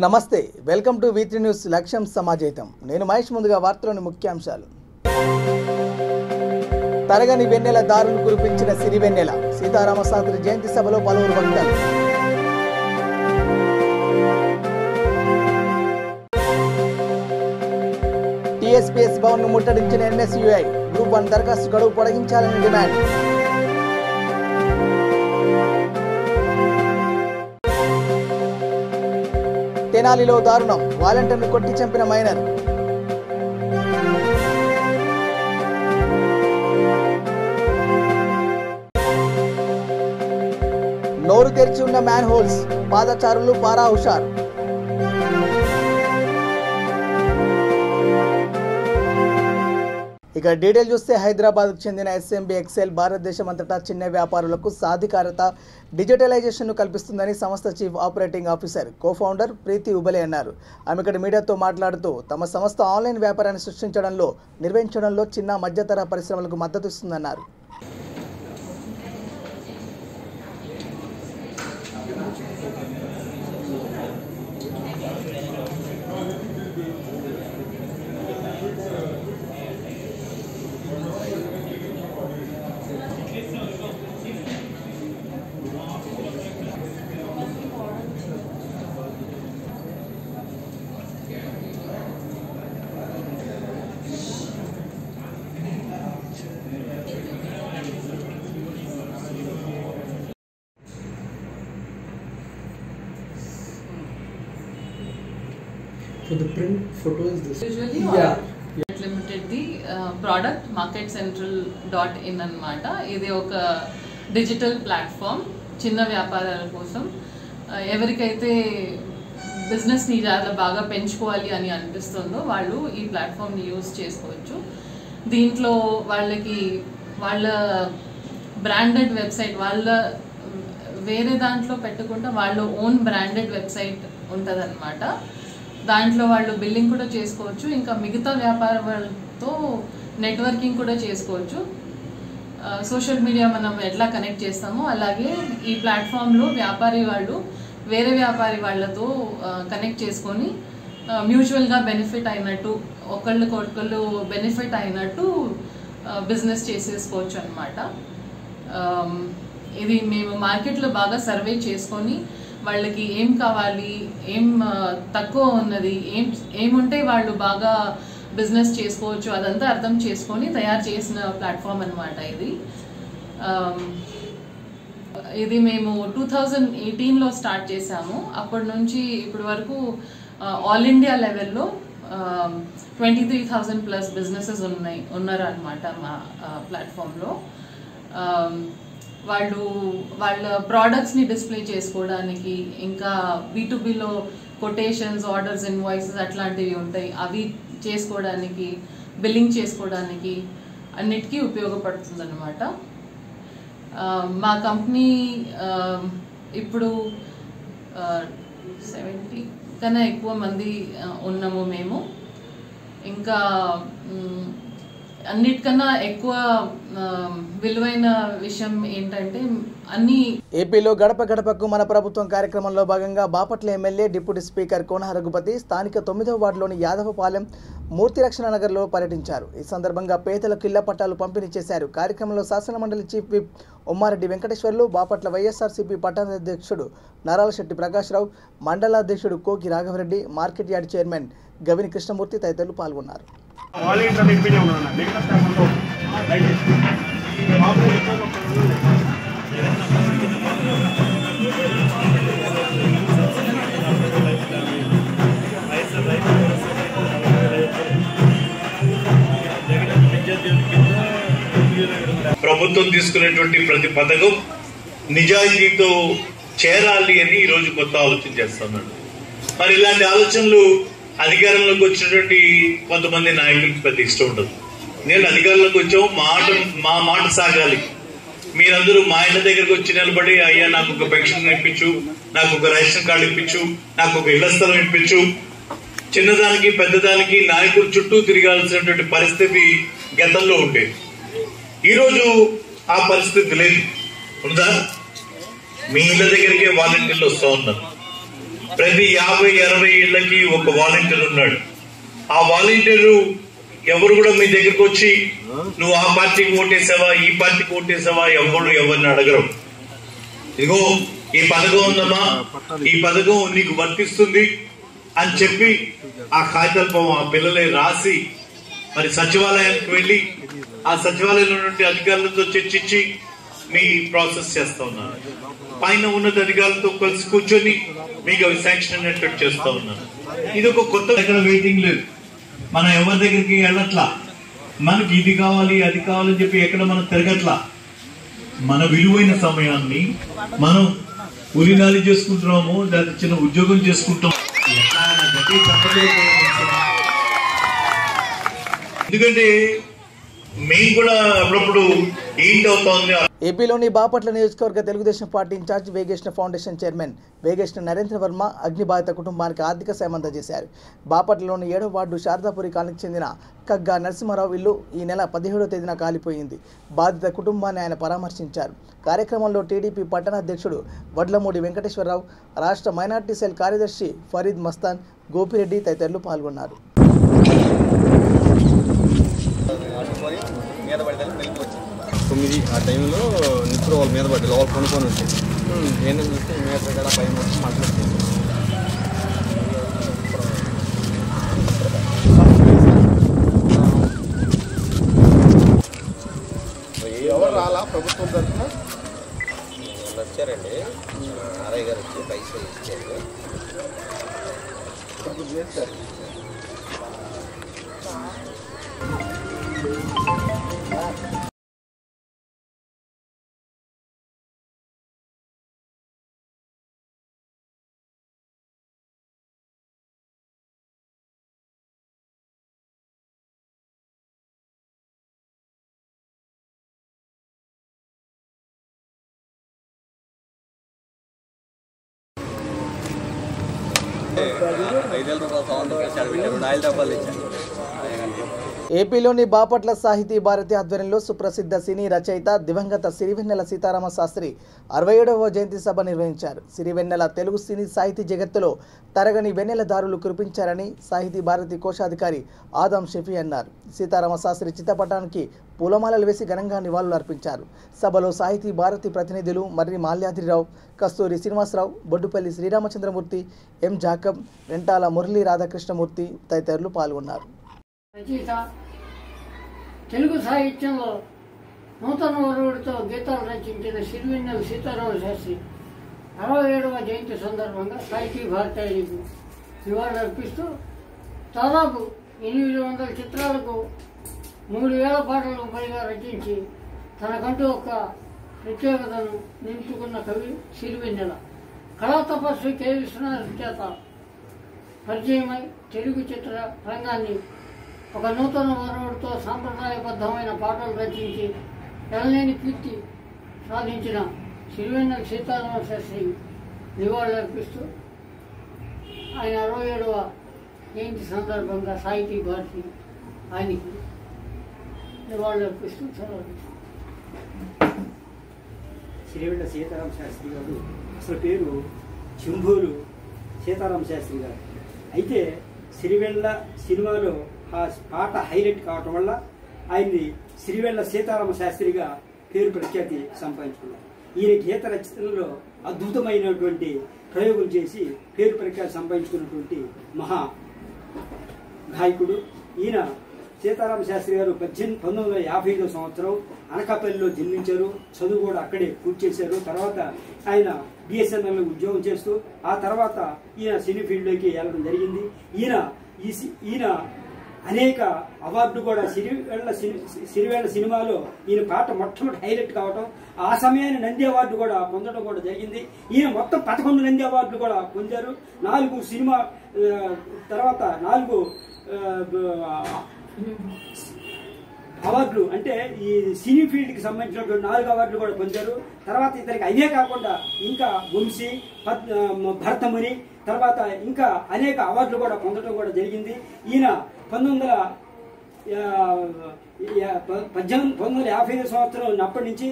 నమస్తే, welcome to V3 news లక్ష్యం సమాజేతం. నేను మహేష్. ముందుగా వార్తలోని ముఖ్యాంశాలు. తరగని వెన్నెల దారులు కురిపించిన సిరివెన్నెల. సీతారామశాస్త్రి జయంతి సభలో పలువురు వక్తలు. TSPS భవన్ను ముట్టడించిన NSUI. గ్రూప్ 1 దరఖాస్తు గడువు పొడిగించాలని డిమాండ్. తెనాలిలో దారుణం. వాలంటీర్ను కొట్టి చంపిన మైనర్. నోరు తెరిచి ఉన్న మ్యాన్ హోల్స్. పాదచారులు పారా హుషారు. ఇక డీటెయిల్ చూస్తే, హైదరాబాద్కు చెందిన SMB Excel భారతదేశం అంతటా చిన్న వ్యాపారులకు సాధికారత, డిజిటలైజేషన్ను కల్పిస్తుందని సంస్థ చీఫ్ ఆపరేటింగ్ ఆఫీసర్, కో-ఫౌండర్ ప్రీతి ఉబలే అన్నారు. ఆమె ఇక్కడ మీడియాతో మాట్లాడుతూ, తమ సంస్థ ఆన్లైన్ వ్యాపారాన్ని సృష్టించడంలో, నిర్వహించడంలో చిన్న మధ్యతర పరిశ్రమలకు మద్దతు ఇస్తుందన్నారు. So the print photo is this. Usually limited the product marketcentral.in అన్నమాట. ఇది ఒక డిజిటల్ ప్లాట్ఫామ్ చిన్న వ్యాపారాల కోసం. ఎవరికైతే బిజినెస్ని చాలా బాగా పెంచుకోవాలి అని అనిపిస్తుందో వాళ్ళు ఈ ప్లాట్ఫామ్ని యూజ్ చేసుకోవచ్చు. దీంట్లో వాళ్ళకి వాళ్ళ బ్రాండెడ్ వెబ్సైట్, వాళ్ళ వేరే దాంట్లో పెట్టకుండా వాళ్ళ ఓన్ బ్రాండెడ్ వెబ్సైట్ ఉంటుందన్నమాట. దాంట్లో వాళ్ళు బిల్లింగ్ కూడా చేసుకోవచ్చు. ఇంకా మిగతా వ్యాపారాలతో నెట్వర్కింగ్ కూడా చేసుకోవచ్చు. సోషల్ మీడియా మనం ఎట్లా కనెక్ట్ చేస్తామో అలాగే ఈ ప్లాట్ఫామ్లో వ్యాపారి వాళ్ళు వేరే వ్యాపారి వాళ్ళతో కనెక్ట్ చేసుకొని మ్యూచువల్గా బెనిఫిట్ అయినట్టు, ఒకళ్ళు బెనిఫిట్ అయినట్టు బిజినెస్ చేసేసుకోవచ్చు అన్నమాట. ఇది మేము మార్కెట్లో బాగా సర్వే చేసుకొని వాళ్ళకి ఏం కావాలి, ఏం తక్కువ ఉన్నది, ఏముంటే వాళ్ళు బాగా బిజినెస్ చేసుకోవచ్చు అదంతా అర్థం చేసుకొని తయారు చేసిన ప్లాట్ఫామ్ అన్నమాట ఇది మేము 2018లో స్టార్ట్ చేసాము. అప్పటి నుంచి ఇప్పటి వరకు ఆల్ ఇండియా లెవెల్లో 23,000+ బిజినెసెస్ ఉన్నారు అన్నమాట మా ప్లాట్ఫామ్లో. వాళ్ళు వాళ్ళ ప్రోడక్ట్స్ని డిస్ప్లే చేసుకోవడానికి, ఇంకా B2Bలో కొటేషన్స్, ఆర్డర్స్, ఇన్వాయిసెస్ అట్లాంటివి ఉంటాయి, అవి చేసుకోవడానికి, బిల్లింగ్ చేసుకోవడానికి అన్నిటికీ ఉపయోగపడుతుంది అన్నమాట. మా కంపెనీ ఇప్పుడు 70 కన్నా ఎక్కువ మంది ఉన్నాము మేము. ఇంకా అన్నిటికన్నా ఎక్కువ విలువైన విషయం ఏంటంటే ఏపీలో గడప గడపకు మన ప్రభుత్వం కార్యక్రమంలో భాగంగా బాపట్ల ఎమ్మెల్యే డిప్యూటీ స్పీకర్ కోన రఘుపతి స్థానిక 9వ వార్డులోని యాదవపాలెం మూర్తి రక్షణ నగర్లో పర్యటించారు. ఈ సందర్భంగా పేదలకు ఇళ్ల పట్టాలు పంపిణీ చేశారు. కార్యక్రమంలో శాసనమండలి చీఫ్ విప్ ఉమ్మారెడ్డి వెంకటేశ్వర్లు, బాపట్ల వైఎస్ఆర్సీపీ పట్టణాధ్యక్షుడు నారాయణశెట్టి ప్రకాశ్రావు, మండలాధ్యక్షుడు Koki Raghavareddy, market yard chairman Gavini Krishnamurthy తదితరులు పాల్గొన్నారు. ప్రభుత్వం తీసుకునేటువంటి ప్రతి పథకం నిజాయితీతో చేరాలి అని ఈరోజు కొత్త ఆలోచన చేస్తున్నాడు. మరి ఇలాంటి ఆలోచనలు అధికారంలోకి వచ్చినటువంటి కొంతమంది నాయకులకు పెద్ద ఇష్టం ఉండదు. నేను అధికారంలోకి వచ్చాము, మా మాట సాగాలి, మీరందరూ మా ఇంటి దగ్గరకు వచ్చి నిలబడి, అయ్యా నాకు ఒక పెన్షన్ ఇప్పించు, నాకు ఒక రేషన్ కార్డు ఇప్పించు, నాకు ఒక ఇళ్ల స్థలం ఇప్పించు, చిన్నదానికి పెద్దదానికి నాయకులు చుట్టూ తిరగాల్సినటువంటి పరిస్థితి గతంలో ఉండేది. ఈరోజు ఆ పరిస్థితి లేదు. ఉందా? మీ ఇళ్ళ దగ్గరికే వాలంటీర్లు వస్తూ ఉన్నారు. ప్రతి 50-60 ఇళ్లకి ఒక వాలంటీర్ ఉన్నాడు. ఆ వాలంటీరు ఎవరు కూడా మీ దగ్గరకు వచ్చి నువ్వు ఆ పార్టీకి ఓటేసావా, ఈ పార్టీకి ఓటేసావా, ఎవరిని అడగరు. ఇదిగో ఈ పథకం ఉందమ్మా, ఈ పథకం నీకు వర్తిస్తుంది అని చెప్పి ఆ కాగితాలు ఆ పిల్లలే రాసి మరి సచివాలయానికి వెళ్ళి ఆ సచివాలయంలో నుండి అధికారులతో చర్చించి మీ ప్రాసెస్ చేస్తా ఉన్నారు. పైన ఉన్నత అధికారులతో కలిసి కూర్చొని మీకు అవి శాంక్షన్ అనేటట్టు చేస్తా ఉన్నారు. ఇది ఒక కొత్త, ఎక్కడ వెయిటింగ్ లేదు, మనం ఎవరి దగ్గరికి వెళ్ళట్లా, మనకి ఇది కావాలి అది కావాలని చెప్పి ఎక్కడ మనం తిరగట్లా. మన విలువైన సమయాన్ని మనం కూలినాలి చేసుకుంటున్నాము, లేదా చిన్న ఉద్యోగం చేసుకుంటాం. ఎందుకంటే మేము కూడా అప్పుడప్పుడు ఏంటి అవుతా ఉంది. ఏపీలోని బాపట్ల నియోజకవర్గ Telugu Desam party incharge Vegesna foundation chairman Vegesna Narendra Varma అగ్నిబాధిత కుటుంబానికి ఆర్థిక సాయం అందజేశారు. బాపట్లలోని 7వ వార్డు శారదాపురి కాలనీకి చెందిన కగ్గా నరసింహారావు ఇల్లు ఈ నెల 17వ తేదీన కాలిపోయింది. బాధిత కుటుంబాన్ని ఆయన పరామర్శించారు. కార్యక్రమంలో టీడీపీ పట్టణ అధ్యక్షుడు వడ్లమూడి వెంకటేశ్వరరావు, రాష్ట్ర మైనార్టీ సెల్ కార్యదర్శి ఫరీద్ మస్తాన్, గోపిరెడ్డి తదితరులు పాల్గొన్నారు. తొమ్మిది ఆ టైంలో నిప్పుడు వాళ్ళ మీద పడ్డారు, వాళ్ళు కొనుక్కొని వచ్చేది. నేను చూస్తే మీద కూడా పైన వచ్చి మాట్లాడుతుంది. ఎవరు రాలా ప్రభుత్వం తరఫున వచ్చారండి, ఆర్ఐ గారు వచ్చి పైసా ఇచ్చారు. ఇప్పుడు చేస్తారు. ఏపీలోని బాపట్ల సాహితీ భారతి ఆధ్వర్యంలో సుప్రసిద్ధ సినీ రచయిత దివంగత సిరివెన్నెల సీతారామ శాస్త్రి 67వ జయంతి సభ నిర్వహించారు. సిరివెన్నెల తెలుగు సినీ సాహితీ జగత్తులో తరగని వెన్నెలదారులు కురిపించారని సాహితీ భారతి కోశాధికారి ఆదం షఫీ అన్నారు. సీతారామ శాస్త్రి చిత్రపటానికి పూలమాలలు వేసి ఘనంగా నివాళులు అర్పించారు. సభలో సాహితీ భారతి ప్రతినిధులు మర్రి మాల్యాద్రిరావు, కస్తూరి శ్రీనివాసరావు, బొడ్డుపల్లి శ్రీరామచంద్రమూర్తి, ఎం జాకబ్, వెంటాల మురళీ రాధాకృష్ణమూర్తి తదితరులు పాల్గొన్నారు. రచయిత తెలుగు సాహిత్యంలో నూతన వరుడితో గీతాలు రచించిన సిరివెన్నెల సీతారామ శాస్త్రి 67వ జయంతి సందర్భంగా సాహితీ భారతీయులకు నివాళులర్పిస్తూ దాదాపు 800 చిత్రాలకు 3000 పాటలకు పైగా రచించి తనకంటూ ఒక ప్రత్యేకతను నింపుకున్న కవి సిరివెన్నెల. కళా తపస్వి కె విశ్వనాథ్ చేత పరిచయమై తెలుగు చిత్ర రంగాన్ని ఒక నూతన వరుడితో సాంప్రదాయబద్ధమైన పాటలు రచించి ఎనలేని కీర్తి సాధించిన సిరివెన్నెల సీతారామ శాస్త్రి నివాళులర్పిస్తూ ఆయన 67వ జయంతి సందర్భంగా సాహితీ భారతి ఆయనకి నివాళులర్పిస్తూ సెలవు. సిరివెన్నెల సీతారామ శాస్త్రి గారు అసలు పేరు చెంబూరు సీతారామ శాస్త్రి గారు. అయితే సిరివెన్నెల సినిమాలో ఆ పాట హైలైట్ కావటం వల్ల ఆయన్ని సిరివెన్నెల సీతారామ శాస్త్రిగా పేరు ప్రఖ్యాతి సంపాదించుకున్నారు. ఈయన గీత రచనలో అద్భుతమైనటువంటి ప్రయోగం చేసి పేరు ప్రఖ్యాతి సంపాదించుకున్నటువంటి మహా గాయకుడు ఈయన. సీతారామ శాస్త్రి గారు 1955వ సంవత్సరం అనకాపల్లిలో జన్మించారు. చదువు కూడా అక్కడే పూర్తి చేశారు. తర్వాత ఆయన బిఎస్ఎన్ఎల్ ఉద్యోగం చేస్తూ ఆ తర్వాత ఈయన సినీ ఫీల్డ్లోకి వెళ్ళడం జరిగింది. ఈయన అనేక అవార్డులు కూడా సిరివెన్నెల సినిమాలో ఈయన పాట మొట్టమొదటి హైలైట్ కావటం, ఆ సమయాన్ని నంది అవార్డు కూడా పొందడం కూడా జరిగింది. ఈయన మొత్తం 11 నంది అవార్డులు కూడా పొందారు. 4 సినిమా తర్వాత 4 అవార్డులు అంటే ఈ సినీ ఫీల్డ్కి సంబంధించినటువంటి 4 అవార్డులు కూడా పొందారు. తర్వాత ఇతనికి అవే కాకుండా ఇంకా వంశీ, భరతముని, తర్వాత ఇంకా అనేక అవార్డులు కూడా పొందడం కూడా జరిగింది. ఈయన 19 1955 సంవత్సరం అప్పటి నుంచి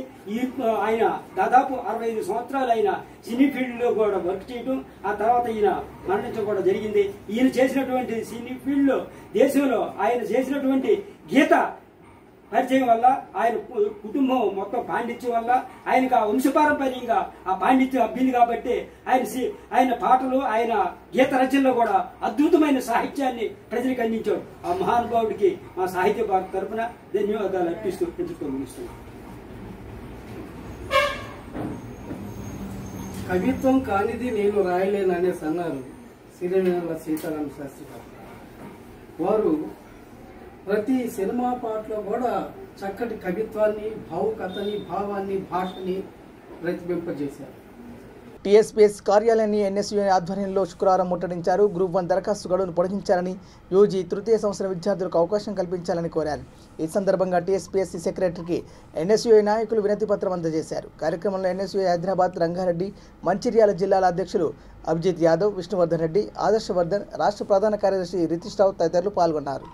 ఆయన దాదాపు 65 సంవత్సరాలు ఆయన సినీ ఫీల్డ్లో కూడా వర్క్ చేయడం, ఆ తర్వాత ఈయన మరణించడం కూడా జరిగింది. ఈయన చేసినటువంటి సినీ ఫీల్డ్లో దేశంలో ఆయన చేసినటువంటి గీత పరిచయం వల్ల, ఆయన కుటుంబం మొత్తం పాండిత్యం వల్ల ఆయనకు ఆ వంశపారంపర్యంగా ఆ పాండిత్యం అబ్బింది. కాబట్టి ఆయన పాటలు, ఆయన గీత రచనలో కూడా అద్భుతమైన సాహిత్యాన్ని ప్రజలకు అందించాడు. ఆ మహానుభావుడికి మా సాహిత్య భాగం తరఫున ధన్యవాదాలు అర్పిస్తూ ముగిస్తున్నాం. కవిత్వం కానిది నేను రాయలేను అనేసి అన్నారు సిరివెన్నెల సీతారామ శాస్త్రి గారు. వారు ప్రతి సినిమా పాటలో కూడా చక్కటి కవిత్వాన్ని, భావుకథని, భావాన్ని, భాషని ప్రతిబింపజేశారు. టీఎస్పీఎస్ కార్యాలయాన్ని ఎన్ఎస్యూ ఆధ్వర్యంలో శుక్రవారం ముట్టడించారు. గ్రూప్ 1 దరఖాస్తు గడువును పొడిగించాలని, యూజీ తృతీయ సంవత్సర విద్యార్థులకు అవకాశం కల్పించాలని కోరారు. ఈ సందర్భంగా టీఎస్పీఎస్సీ సెక్రటరీకి ఎన్ఎస్యూ నాయకులు వినతి పత్రం అందజేశారు. కార్యక్రమంలో ఎన్ఎస్యూ హైదరాబాద్, రంగారెడ్డి, మంచిర్యాల జిల్లాల అధ్యక్షులు అభిజిత్ యాదవ్, విష్ణువర్ధన్ రెడ్డి, ఆదర్శవర్ధన్, రాష్ట్ర ప్రధాన కార్యదర్శి రితీష్ రావు తదితరులు పాల్గొన్నారు.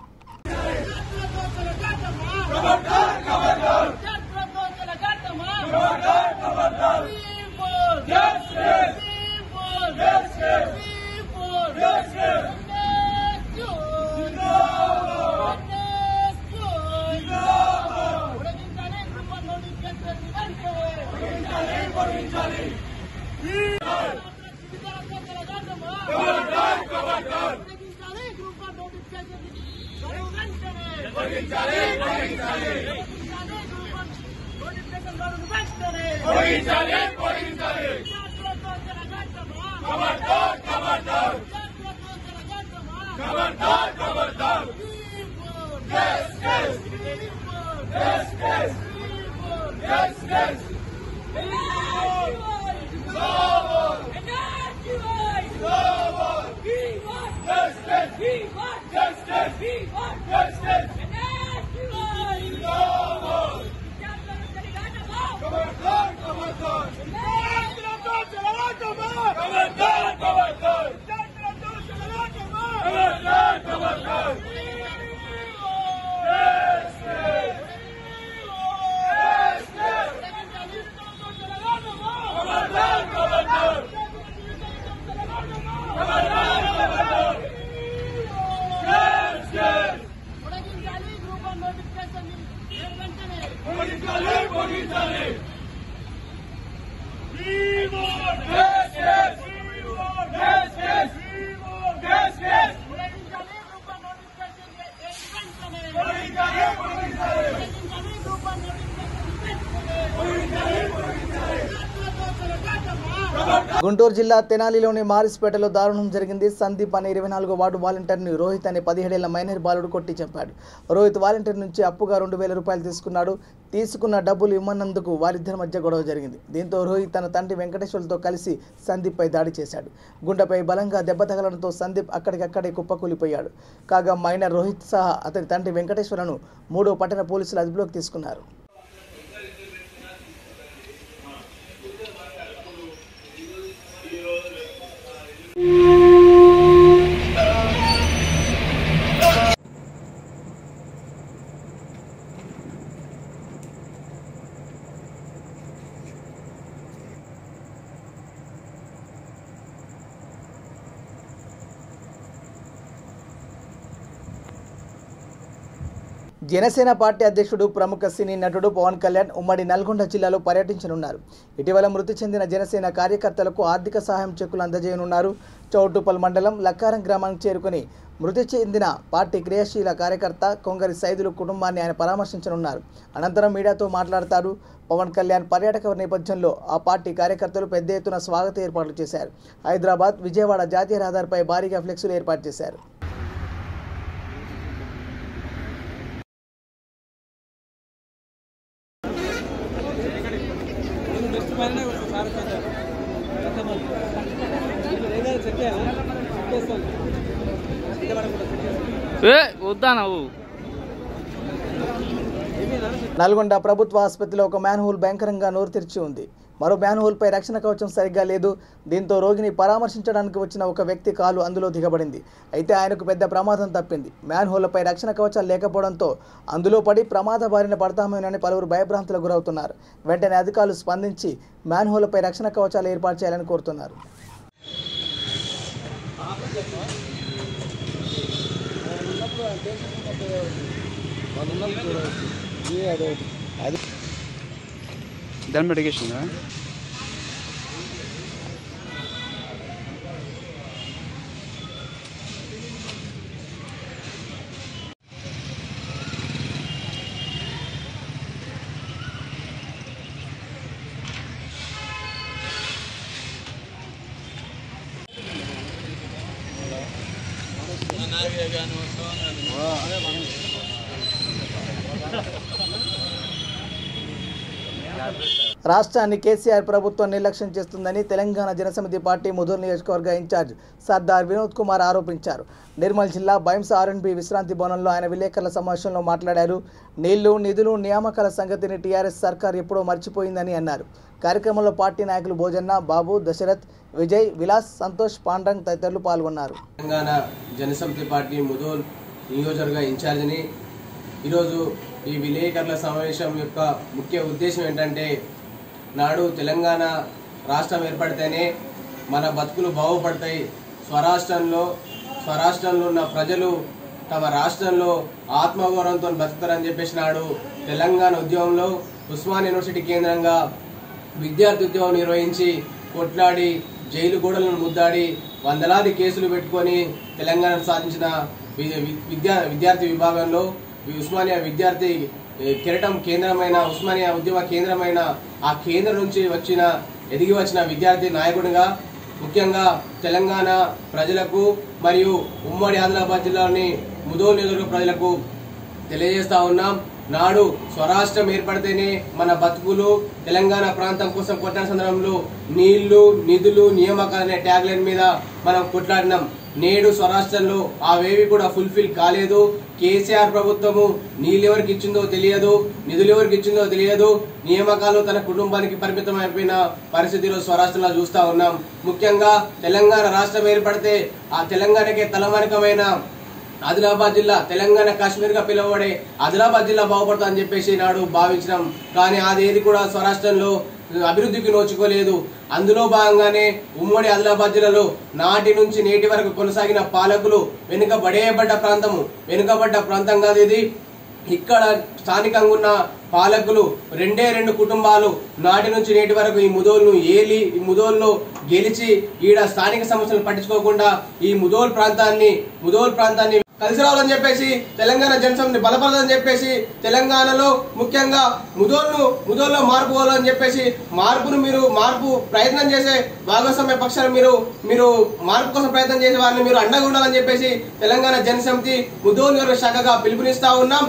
గుంటూరు జిల్లా తెనాలిలోని మారిస్పేటలో దారుణం జరిగింది. సందీప్ అనే 24వ వార్డు వాలంటీర్ని రోహిత్ అనే 17 ఏళ్ల మైనర్ బాలుడు కొట్టి చంపాడు. రోహిత్ వాలంటీర్ నుంచి అప్పుగా 2000 రూపాయలు తీసుకున్నాడు. తీసుకున్న డబ్బులు ఇమ్మన్నందుకు వారిద్దరి మధ్య గొడవ జరిగింది. దీంతో రోహిత్ తన తండ్రి వెంకటేశ్వర్లతో కలిసి సందీప్పై దాడి చేశాడు. గుండెపై బలంగా దెబ్బ తగలడంతో సందీప్ అక్కడికక్కడే కుప్పకూలిపోయాడు. కాగా మైనర్ రోహిత్ సహా అతని తండ్రి వెంకటేశ్వర్లను 3వ పట్టణ పోలీసులు అదుపులోకి తీసుకున్నారు. జనసేన పార్టీ అధ్యక్షుడు ప్రముఖ సినీ నటుడు పవన్ కళ్యాణ్ ఉమ్మడి నల్గొండ జిల్లాలో పర్యటించనున్నారు. ఇటీవల మృతి చెందిన జనసేన కార్యకర్తలకు ఆర్థిక సహాయం చెక్కులు అందజేయనున్నారు. చౌటుపల్ మండలం లక్కారం గ్రామానికి చేరుకుని మృతి చెందిన పార్టీ క్రియాశీల కార్యకర్త కొంగరి సైదులు కుటుంబాన్ని ఆయన పరామర్శించనున్నారు. అనంతరం మీడియాతో మాట్లాడతారు. పవన్ కళ్యాణ్ పర్యాటక నేపథ్యంలో ఆ పార్టీ కార్యకర్తలు పెద్ద ఎత్తున స్వాగత ఏర్పాట్లు చేశారు. హైదరాబాద్, విజయవాడ జాతీయ రహదారిపై భారీగా ఫ్లెక్సులు ఏర్పాటు చేశారు. నల్గొండ ప్రభుత్వ ఆసుపత్రిలో ఒక మ్యాన్హోల్ భయంకరంగా నోరు తెరిచి ఉంది. మరో మ్యాన్ హోల్పై రక్షణ కవచం సరిగ్గా లేదు. దీంతో రోగిని పరామర్శించడానికి వచ్చిన ఒక వ్యక్తి కాలు అందులో దిగబడింది. అయితే ఆయనకు పెద్ద ప్రమాదం తప్పింది. మ్యాన్ హోల్పై రక్షణ కవచాలు లేకపోవడంతో అందులో పడి ప్రమాద బారిన పడతామేనని పలువురు భయభ్రాంతులకు గురవుతున్నారు. వెంటనే అధికారులు స్పందించి మ్యాన్ హోల్పై రక్షణ కవచాలు ఏర్పాటు చేయాలని కోరుతున్నారు. దాని మెడికేషన్ రాష్ట్రాన్ని కేసీఆర్ ప్రభుత్వం నిర్లక్ష్యం చేస్తుందని తెలంగాణ జనసమితి పార్టీ ముదూర్ నియోజకవర్గ ఇన్ఛార్జ్ సర్దార్ వినోద్ కుమార్ ఆరోపించారు. నిర్మల్ జిల్లా బైంస ఆర్ఎండ్బి విశ్రాంతి భవనంలో ఆయన విలేకరుల సమావేశంలో మాట్లాడారు. నీళ్లు, నిధులు, నియామకాల సంగతిని టీఆర్ఎస్ సర్కార్ ఎప్పుడో మర్చిపోయిందని అన్నారు. కార్యక్రమంలో పార్టీ నాయకులు భోజన్న, బాబు, దశరథ్, విజయ్, విలాస్, సంతోష్, పాండ్రంగ్ తదితరులు పాల్గొన్నారు. తెలంగాణ జనసమితి పార్టీ ముదూర్ నియోజకవర్గ ఇన్ఛార్జిని ఈరోజు ఈ విలేకరుల సమావేశం యొక్క ముఖ్య ఉద్దేశం ఏంటంటే, నాడు తెలంగాణ రాష్ట్రం ఏర్పడితేనే మన బతుకులు బాగుపడతాయి, స్వరాష్ట్రంలో ఉన్న ప్రజలు తమ రాష్ట్రంలో ఆత్మగౌరవంతో బతుకుతారని చెప్పేసి నాడు తెలంగాణ ఉద్యమంలో ఉస్మానియా యూనివర్సిటీ కేంద్రంగా విద్యార్థి ఉద్యమం నిర్వహించి కొట్లాడి జైలు గోడలను ముద్దాడి వందలాది కేసులు పెట్టుకొని తెలంగాణ సాధించిన విద్యార్థి విభాగంలో ఉస్మానియా విద్యార్థి కెరటం కేంద్రమైన ఉస్మానియా ఉద్యమ కేంద్రమైన ఆ కేంద్రం నుంచి ఎదిగి వచ్చిన విద్యార్థి నాయకుడిగా ముఖ్యంగా తెలంగాణ ప్రజలకు మరియు ఉమ్మడి ఆదిలాబాద్ జిల్లాలోని ముదోల్ నియోజకవర్గ ప్రజలకు తెలియజేస్తా ఉన్నాం. నాడు స్వరాష్ట్రం ఏర్పడితేనే మన బతుకులు తెలంగాణ ప్రాంతం కోసం కొట్లాడిన సందర్భంలో నీళ్లు, నిధులు, నియామకాలు అనే ట్యాగ్ లైన్ మీద మనం కొట్లాడినాం. నేడు స్వరాష్ట్రంలో అవేవి కూడా ఫుల్ఫిల్ కాలేదు. కేసీఆర్ ప్రభుత్వము నీళ్ళు ఎవరికి ఇచ్చిందో తెలియదు, నిధులు ఎవరికి ఇచ్చిందో తెలియదు, నియామకాలు తన కుటుంబానికి పరిమితం అయిపోయిన పరిస్థితిలో స్వరాష్ట్రంలో చూస్తా ఉన్నాం. ముఖ్యంగా తెలంగాణ రాష్ట్రం ఏర్పడితే ఆ తెలంగాణకే తలమానికమైన ఆదిలాబాద్ జిల్లా, తెలంగాణ కాశ్మీర్ గా పిలువబడే ఆదిలాబాద్ జిల్లా బాగుపడతామని చెప్పేసి నాడు భావించినాం. కానీ అదేది కూడా స్వరాష్ట్రంలో అభివృద్ధికి నోచుకోలేదు. అందులో భాగంగానే ఉమ్మడి ఆదిలాబాద్ జిల్లాలో నాటి నుంచి నేటి వరకు కొనసాగిన పాలకులు వెనుకబడేయబడ్డ ప్రాంతం కాదు ఇది. ఇక్కడ స్థానికంగా ఉన్న పాలకులు రెండు కుటుంబాలు నాటి నుంచి నేటి వరకు ఈ ముదోల్ను ఏలి, ఈ ముదోల్లో గెలిచి ఈడ స్థానిక సమస్యలను పట్టించుకోకుండా ఈ ముదోల్ ప్రాంతాన్ని కలిసి రావాలని చెప్పేసి తెలంగాణ జనసమితిని బలపడాలని చెప్పేసి తెలంగాణలో ముఖ్యంగా ముదోల్లో మార్పు పోవాలని చెప్పేసి మార్పు ప్రయత్నం చేసే భాగస్వామ్య పక్షాలు మీరు మార్పు కోసం ప్రయత్నం చేసే వారిని మీరు అండగా ఉండాలని చెప్పేసి తెలంగాణ జనసమితి ముదోల్ నియోజకవర్గ శాఖగా పిలుపునిస్తా ఉన్నాం.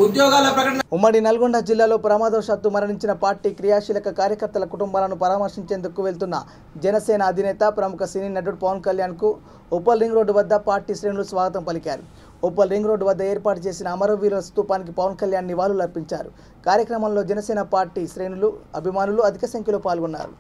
ఉద్యోగాల ప్రకటన. ఉమ్మడి నల్గొండ జిల్లాలో ప్రమాదవశాత్తు మరణించిన పార్టీ క్రియాశీలక కార్యకర్తల కుటుంబాలను పరామర్శించేందుకు వెళ్తున్న జనసేన అధినేత ప్రముఖ సినీ నటుడు పవన్ కళ్యాణ్ కు ఉప్పల్ రింగ్ రోడ్డు వద్ద పార్టీ శ్రేణులు స్వాగతం పలికారు. ఉప్పల్ రింగ్ రోడ్డు వద్ద ఏర్పాటు చేసిన అమరవీరుల స్తూపానికి పవన్ కళ్యాణ్ నివాళులు అర్పించారు. కార్యక్రమంలో జనసేన పార్టీ శ్రేణులు, అభిమానులు అధిక సంఖ్యలో పాల్గొన్నారు.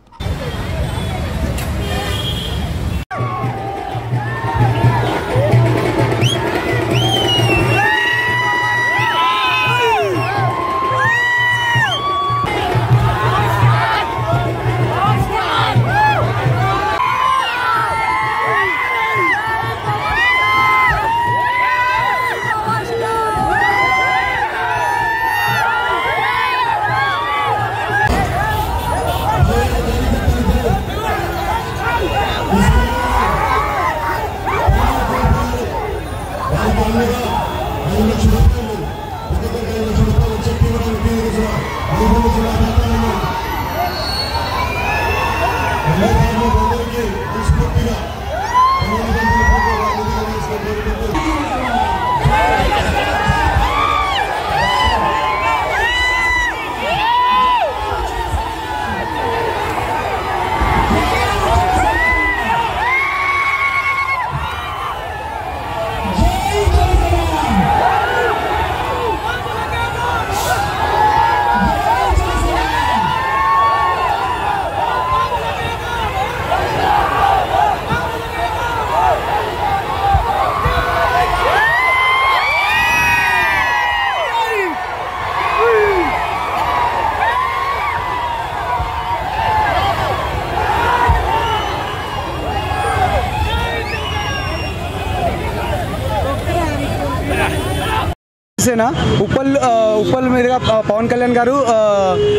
సేన ఉప్పల్ మీదుగా పవన్ కళ్యాణ్ గారు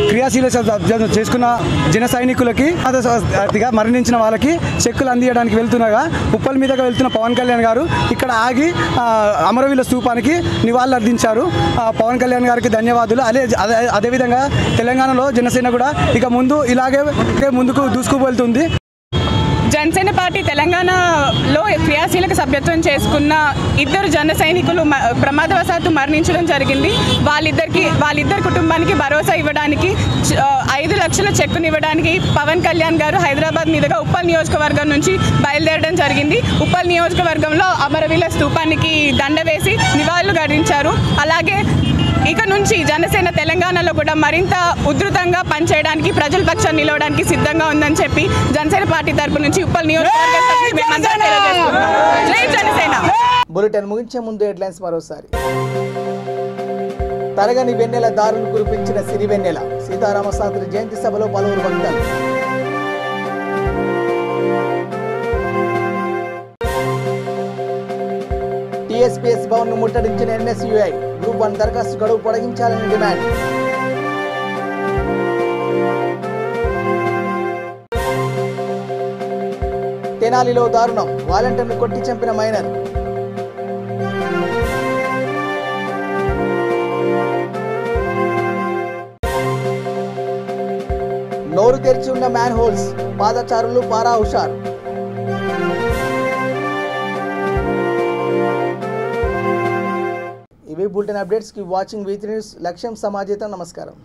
క్రియాశీలత చేసుకున్న జన సైనికులకి మరణించిన వాళ్ళకి చెక్కులు అందించడానికి వెళ్తుండగా ఉప్పల్ మీదుగా వెళ్తున్న పవన్ కళ్యాణ్ గారు ఇక్కడ ఆగి అమరవీరుల స్తూపానికి నివాళులు అర్పించారు. పవన్ కళ్యాణ్ గారికి ధన్యవాదాలు. అదేవిధంగా తెలంగాణలో జనసేన కూడా ఇక ముందు ఇలాగే ముందుకు దూసుకుపోతుంది. జనసేన పార్టీ తెలంగాణలో క్రియాశీలక సభ్యత్వం చేసుకున్న 2 జన సైనికులు ప్రమాదవశాత్తు మరణించడం జరిగింది. వాళ్ళిద్దరి కుటుంబానికి భరోసా ఇవ్వడానికి 5 లక్షల చెక్కునివ్వడానికి పవన్ కళ్యాణ్ గారు హైదరాబాద్ మీదుగా ఉప్పల్ నియోజకవర్గం నుంచి బయలుదేరడం జరిగింది. ఉప్పల్ నియోజకవర్గంలో అమరవీరుల స్తూపానికి దండ వేసి నివాళులు ఘటించారు. అలాగే ఇక నుంచి జనసేన తెలంగాణలో కూడా మరింత ఉధృతంగా పనిచేయడానికి ప్రజల పక్షాన్ని నిలవడానికి సిద్ధంగా ఉందని చెప్పి జనసేన పార్టీ తరపు నుంచి ఉప్పల్ నియోజకవర్గం జై జనసేన. బులెటిన్ ముగించే ముందు హెడ్లైన్స్ మరోసారి. తరగని వెన్నెల దారులు కురిపించిన సిరివెన్నెల, సీతారామశాస్త్రి జయంతి సభలో పలువురు వక్తలు. టీఎస్పీఎస్ భవన్ ను ముట్టడించిన ఎన్ఎస్యుఐ, గ్రూప్ 1 దరఖాస్తు గడువు పొడిగించాలని డిమాండ్. తెనాలిలో దారుణం, వాలంటీర్ను కొట్టి చంపిన మైనర్. నోరు తెరిచి ఉన్న మ్యాన్ హోల్స్, పాదచారులు పారా హుషారు. ఇవి bulletin updates. Keep watching V3 news. లక్ష్యం సమాజేత. నమస్కారం.